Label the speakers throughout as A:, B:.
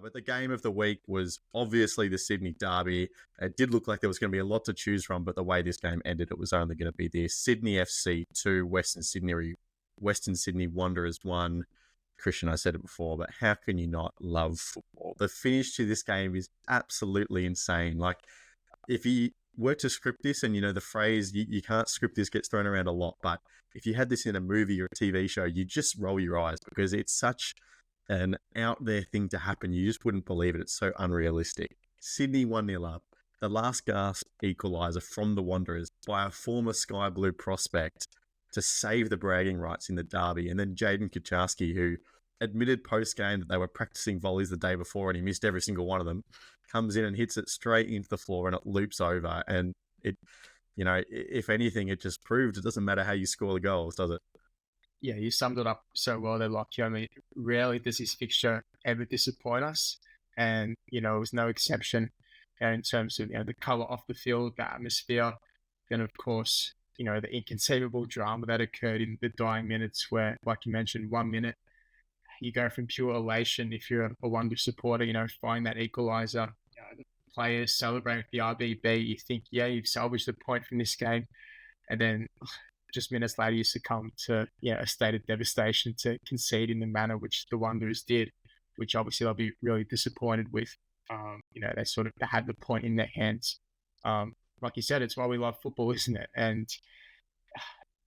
A: But the game of the week was obviously the Sydney Derby. It did look like there was going to be a lot to choose from, but the way this game ended, it was only going to be this. Sydney FC 2, Western Sydney Wanderers 1. Christian, I said it before, but how can you not love football? The finish to this game is absolutely insane. Like, if you were to script this, and the phrase you can't script this gets thrown around a lot, but if you had this in a movie or a TV show, you just roll your eyes because it's such an out there thing to happen. You just wouldn't believe it. It's so unrealistic. Sydney 1-0 up. The last gasp equaliser from the Wanderers by a former Sky Blue prospect to save the bragging rights in the derby. And then Jaden Kucharski, who admitted post-game that they were practicing volleys the day before and he missed every single one of them, comes in and hits it straight into the floor and it loops over. And it, if anything, it just proved it doesn't matter how you score the goals, does it?
B: Yeah, you summed it up so well there, Lockie. I mean, rarely does this fixture ever disappoint us. And, it was no exception in terms of, the colour off the field, the atmosphere. Then, of course, the inconceivable drama that occurred in the dying minutes where, like you mentioned, 1 minute, you go from pure elation if you're a Wonder supporter, find that equaliser, the players celebrating with the RBB, you think, yeah, you've salvaged the point from this game. And then just minutes later, you succumb to a state of devastation to concede in the manner which the Wanderers did, which obviously they'll be really disappointed with. They sort of had the point in their hands. Like you said, it's why we love football, isn't it? And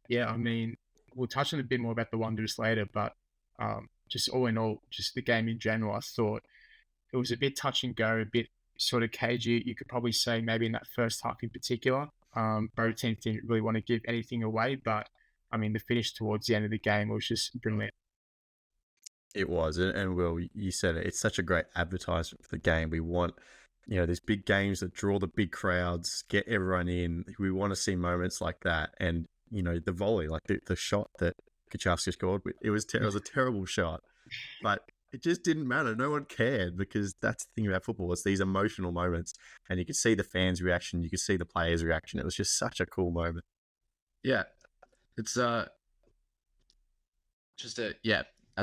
B: yeah, I mean, we'll touch on a bit more about the Wanderers later, but just all in all, just the game in general, I thought it was a bit touch and go, a bit sort of cagey. You could probably say maybe in that first half in particular. Both teams didn't really want to give anything away, but I mean, the finish towards the end of the game was just brilliant.
A: It was, and Will, you said it. It's such a great advertisement for the game. We want, these big games that draw the big crowds, get everyone in. We want to see moments like that, and the volley, like the shot that Kucharski scored, it was a terrible shot, but it just didn't matter. No one cared because that's the thing about football. It's these emotional moments, and you could see the fans' reaction. You could see the players' reaction. It was just such a cool moment.
C: Yeah, it's as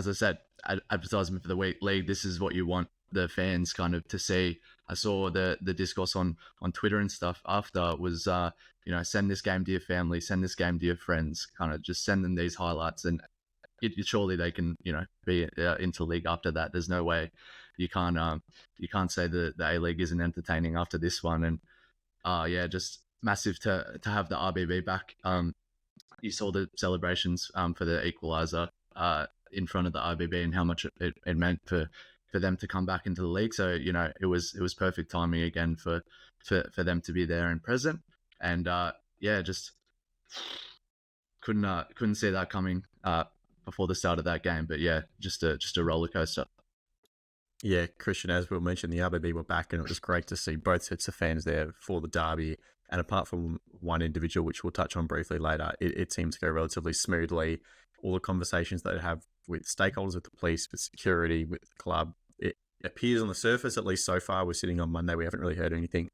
C: I said, advertisement for the league. This is what you want the fans kind of to see. I saw the discourse on Twitter and stuff after was, send this game to your family, send this game to your friends, kind of just send them these highlights, and surely they can, be into league after that. There's no way you can't say the A-League isn't entertaining after this one. And just massive to have the RBB back. You saw the celebrations for the equaliser in front of the RBB and how much it meant for them to come back into the league. So it was perfect timing again for them to be there and present. And just couldn't see that coming before the start of that game. But yeah, just a roller coaster.
A: Yeah, Christian, as we mentioned, the RBB were back, and it was great to see both sets of fans there for the derby. And apart from one individual, which we'll touch on briefly later, it seemed to go relatively smoothly. All the conversations they have with stakeholders, with the police, with security, with the club, it appears on the surface, at least so far, we're sitting on Monday, we haven't really heard anything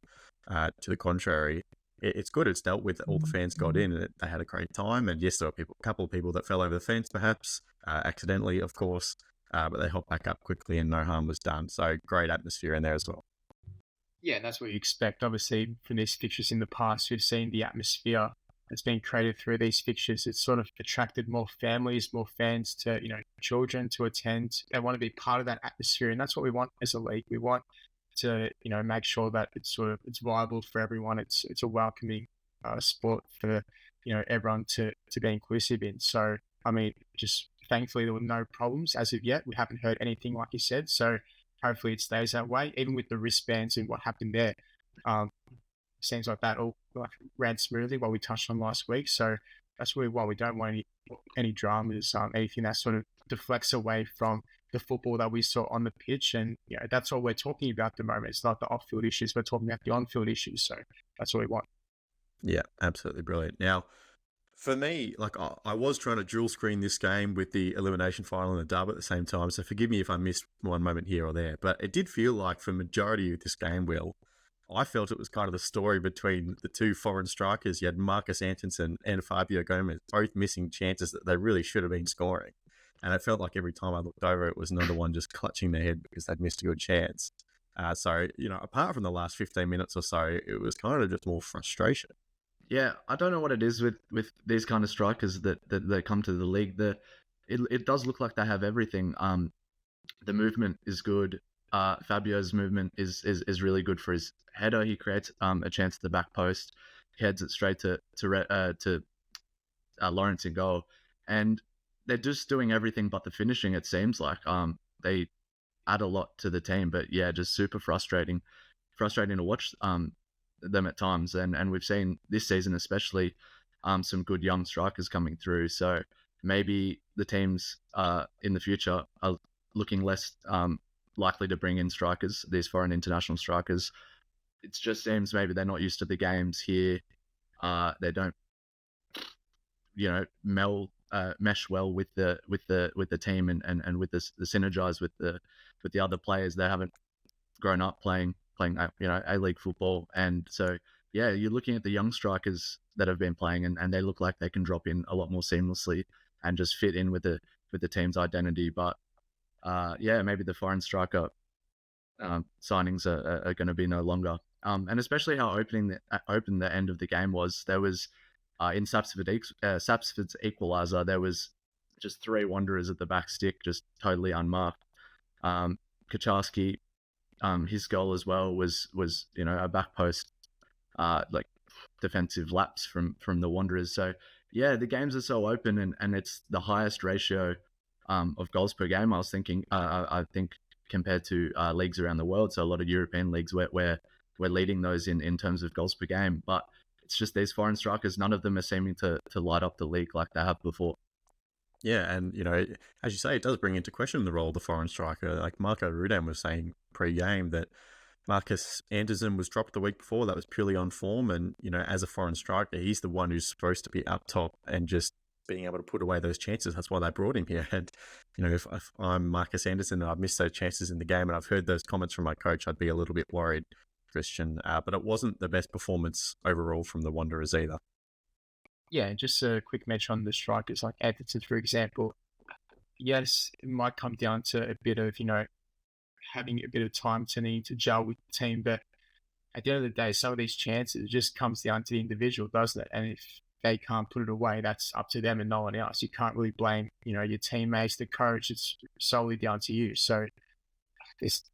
A: to the contrary. It's good. It's dealt with. All the fans got in, and they had a great time. And yes, there were a couple of people that fell over the fence, perhaps accidentally, of course, but they hopped back up quickly, and no harm was done. So great atmosphere in there as well.
B: Yeah, and that's what you expect. Obviously, from these fixtures in the past, we've seen the atmosphere that's been created through these fixtures. It's sort of attracted more families, more fans to, children to attend. They want to be part of that atmosphere, and that's what we want as a league. We want to, make sure that it's viable for everyone. It's a welcoming sport for, everyone to be inclusive in. So, I mean, just thankfully there were no problems as of yet. We haven't heard anything like you said. So hopefully it stays that way, even with the wristbands and what happened there. Seems like that all ran smoothly, what we touched on last week. So that's really why we don't want any dramas, anything that sort of deflects away from the football that we saw on the pitch. And that's all we're talking about at the moment. It's not the off-field issues. We're talking about the on-field issues. So that's what we want.
A: Yeah, absolutely brilliant. Now, for me, I was trying to dual screen this game with the elimination final and the dub at the same time. So forgive me if I missed one moment here or there. But it did feel like for majority of this game, Will, I felt it was kind of the story between the two foreign strikers. You had Marcus Antonsen and Fabio Gomez, both missing chances that they really should have been scoring. And it felt like every time I looked over, it was another one just clutching their head because they'd missed a good chance. So, apart from the last 15 minutes or so, it was kind of just more frustration.
C: Yeah, I don't know what it is with these kind of strikers that come to the league. It does look like they have everything. The movement is good. Fabio's movement is really good for his header. He creates a chance at the back post, heads it straight to Lawrence in goal, and they're just doing everything but the finishing. It seems like they add a lot to the team, but yeah, just super frustrating to watch them at times. And we've seen this season especially some good young strikers coming through. So maybe the teams in the future are looking less likely to bring in strikers, these foreign international strikers. It just seems maybe they're not used to the games here. They don't, mesh well with the team and with the synergize with the other players. They haven't grown up playing A-League football, and so yeah, you're looking at the young strikers that have been playing, and they look like they can drop in a lot more seamlessly and just fit in with the team's identity. But maybe the foreign striker signings are going to be no longer. And especially how open the end of the game was. There was in Sapsford's equaliser, there was just 3 Wanderers at the back stick, just totally unmarked. Kaczarski, his goal as well was a back post defensive lapse from the Wanderers. So yeah, the games are so open, and it's the highest ratio of goals per game. I was thinking, I think compared to leagues around the world, so a lot of European leagues where we're leading those in terms of goals per game. But it's just these foreign strikers, none of them are seeming to light up the league like they have before.
A: Yeah, and as you say, it does bring into question the role of the foreign striker. Like Marco Rudan was saying pre-game that Marcus Anderson was dropped the week before. That was purely on form, and as a foreign striker, he's the one who's supposed to be up top and just being able to put away those chances. That's why they brought him here. And if I'm Marcus Anderson and I've missed those chances in the game, and I've heard those comments from my coach, I'd be a little bit worried, Christian. But it wasn't the best performance overall from the Wanderers either.
B: Yeah, just a quick mention on the strikers, like Anderson, for example. Yes, it might come down to a bit of, having a bit of time to need to gel with the team. But at the end of the day, some of these chances, it just comes down to the individual, doesn't it? And if they can't put it away, that's up to them and no one else. You can't really blame, your teammates, the coach. It's solely down to you. So there's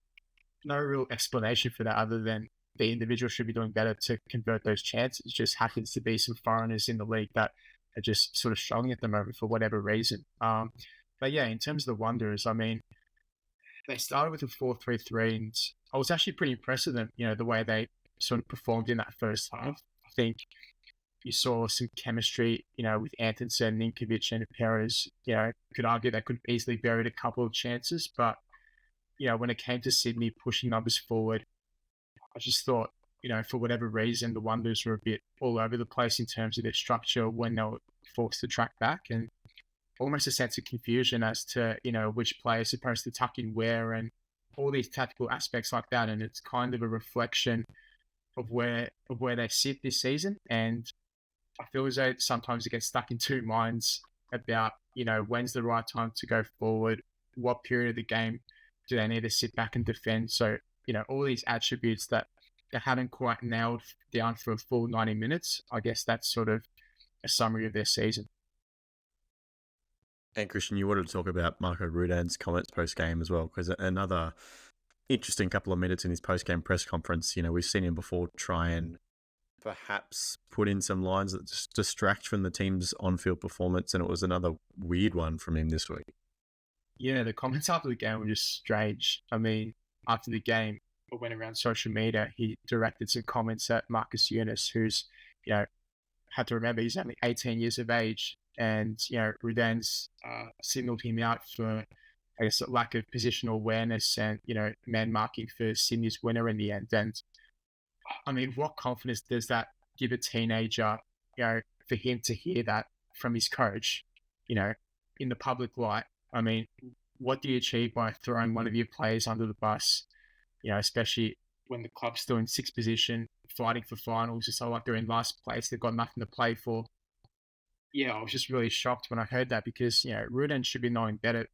B: no real explanation for that other than the individual should be doing better to convert those chances. It just happens to be some foreigners in the league that are just sort of struggling at the moment for whatever reason. But yeah, in terms of the Wanderers, I mean, they started with a 4-3-3, and I was actually pretty impressed with them, the way they sort of performed in that first half. I think you saw some chemistry, with Antonsen, Ninkovic, and Perez. Could argue they could easily buried a couple of chances, but when it came to Sydney pushing numbers forward, I just thought, for whatever reason, the Wanderers were a bit all over the place in terms of their structure when they were forced to track back, and almost a sense of confusion as to, which player is supposed to tuck in where and all these tactical aspects like that. And it's kind of a reflection of where they sit this season. And I feel as though sometimes it gets stuck in two minds about, when's the right time to go forward, what period of the game do they need to sit back and defend. So, all these attributes that they haven't quite nailed down for a full 90 minutes, I guess that's sort of a summary of their season.
A: And Christian, you wanted to talk about Marco Rudan's comments post-game as well, because another interesting couple of minutes in his post-game press conference, we've seen him before try and perhaps put in some lines that just distract from the team's on-field performance, and it was another weird one from him this week.
B: Yeah, the comments after the game were just strange. I mean, after the game, it went around social media, he directed some comments at Marcus Younis, who's, had to remember he's only 18 years of age, and, Rudan's signalled him out for, I guess, a lack of positional awareness and, man marking for Sydney's winner in the end. And, I mean, what confidence does that give a teenager, for him to hear that from his coach, in the public light? I mean, what do you achieve by throwing one of your players under the bus, especially when the club's still in sixth position, fighting for finals? It's not like they're in last place. They've got nothing to play for. Yeah, I was just really shocked when I heard that because Ruden should be knowing better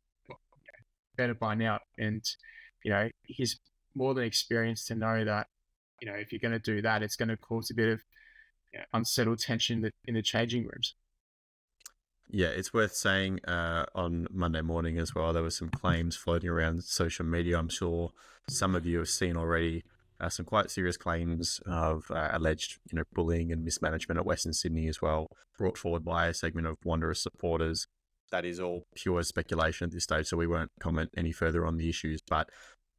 B: by now, and he's more than experienced to know that if you're going to do that, it's going to cause a bit of unsettled tension in the changing rooms.
A: Yeah, it's worth saying on Monday morning as well, there were some claims floating around social media. I'm sure some of you have seen already some quite serious claims of alleged, bullying and mismanagement at Western Sydney as well, brought forward by a segment of Wanderers supporters. That is all pure speculation at this stage, so we won't comment any further on the issues. But,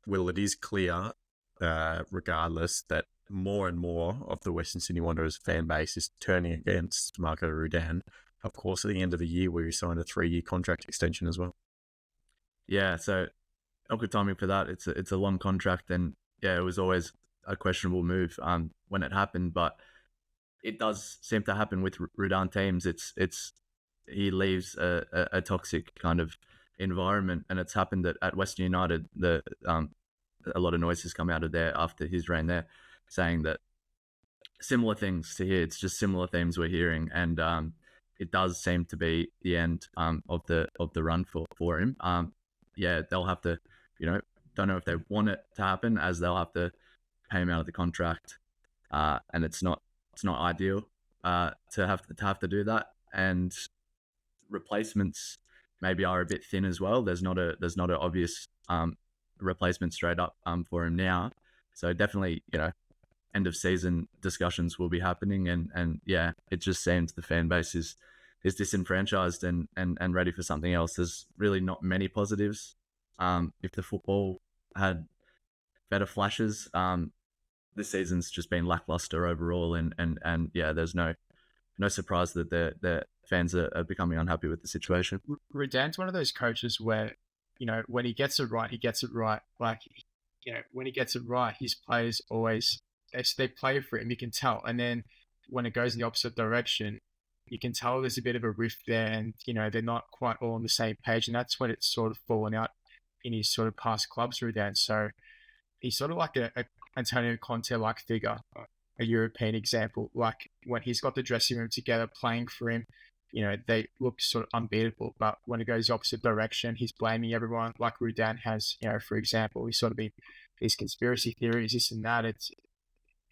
A: Will, it is clear, regardless, that more and more of the Western Sydney Wanderers fan base is turning against Marco Rudan. Of course, at the end of the year, where he signed a 3-year contract extension as well.
C: Yeah, so not good timing for that. It's a long contract, and yeah, it was always a questionable move when it happened, but it does seem to happen with Rudan teams. It's he leaves a toxic kind of environment, and it's happened at Western United. A lot of noise has come out of there after his reign there, saying that similar things to here. It's just similar themes we're hearing, and it does seem to be the end of the run for him. Yeah, they'll have to, don't know if they want it to happen, as they'll have to pay him out of the contract, and it's not ideal to have to do that. And replacements maybe are a bit thin as well. There's not an obvious replacement straight up for him now. So definitely, end of season discussions will be happening, and yeah, it just seems the fan base is disenfranchised and ready for something else. There's really not many positives. If the football had better flashes, this season's just been lackluster overall, and yeah, there's no surprise that the fans are becoming unhappy with the situation.
B: Rudan's one of those coaches where, when he gets it right, he gets it right. Like, when he gets it right, his players always they play for him. You can tell, and then when it goes in the opposite direction, you can tell there's a bit of a rift there, and they're not quite all on the same page, and that's when it's sort of fallen out in his sort of past clubs, Rudan. So he's sort of like a Antonio Conte-like figure, a European example. Like when he's got the dressing room together, playing for him, they look sort of unbeatable. But when it goes the opposite direction, he's blaming everyone, like Rudan has. For example, he's sort of been these conspiracy theories, this and that.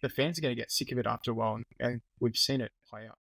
B: The fans are going to get sick of it after a while, and we've seen it play out.